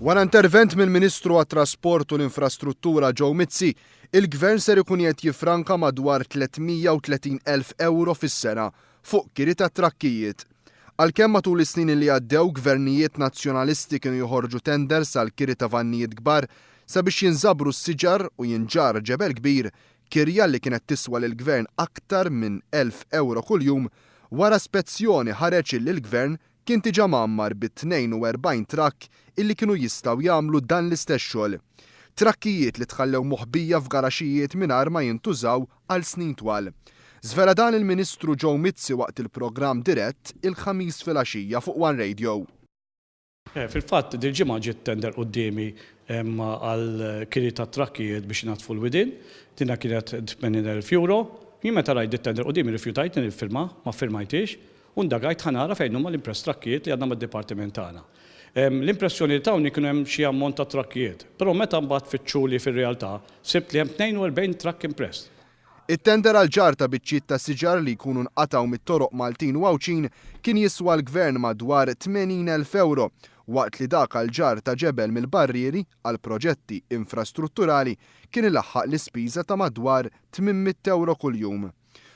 Wara intervent mill-Ministru għat-Trasport u l-Infrastruttura Joe Mizzi, il-Gvern ser ikun qed jiffranka madwar 330,000 euro fis-sena fuq kiri ta' trakkijiet. Għalkemm matul is-snin li għaddew gvernijiet nazzjonalisti kienu joħorġu tenders għal kiri ta' vannijiet kbar sabiex jinżabru s-siġar u jinġar ġebel kbir, kirja li kienet tiswa lill-Gvern aktar minn 1,000 euro kuljum, wara spezzjoni ħareġ li l-Gvern kien diġà mgħammar bi 42 trakk illi kienu jistgħu jagħmlu dan l-istess xogħol. Trakkijiet li tħallew moħbija f'garaxijiet mingħajr ma jintużaw għal snin twal. Żvela dan il-Ministru Joe Mizzi waqt il-programm dirett il-ħamis filgħaxija fuq One Radio. Fil-fatt, dil-ġimgħa ġiet tender qudiemi għal kiri ta' trakkijiet biex natfu l-widin, dinha kienet 80,000 euro. Jien meta rajt it-tender qudiemi rifjutajt nifirma, ma firmajtix, u ndagajt ħanara fejn huma l-impress trakkijiet li għandna mad-dipartiment tagħna. L-impressjoni li tawni kienu hemm xi ammont ta' trakkijiet, però meta mbagħad fittxuli fir-realtà sibt li hemm 42 trakk impress. It-tender għal ġar ta' biċċiet ta' siġar li jkunu nqataw mit-toroq Maltin u Għawċin kien jiswa l-Gvern madwar 80,000 euro, waqt li dak għal ġar ta' ġebel mill-barrieri għal proġetti infrastrutturali kien ilaħħaq l-ispiża ta' madwar 800 euro kuljum.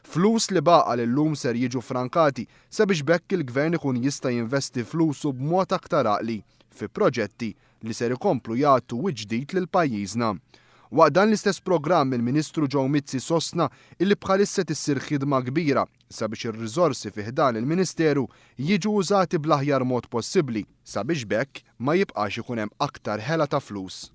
Flus li baqa l-lum ser jiġu frankati sabiex bekk il-Gvern ikun jista' jinvesti flusu b'mod aktar għaqli fi proġetti li ser ikomplu jagħtu ġdid lil pajjiżna. Waqt dan l-istess programm il-Ministru Joe Mizzi sostna illi bħalissa tissir ħidma kbira sabiex ir-riżorsi fih dan il-Ministeru jiġu użati bl-aħjar mod possibbli sabiex bekk ma jibqax ikun hemm aktar ħela ta' flus.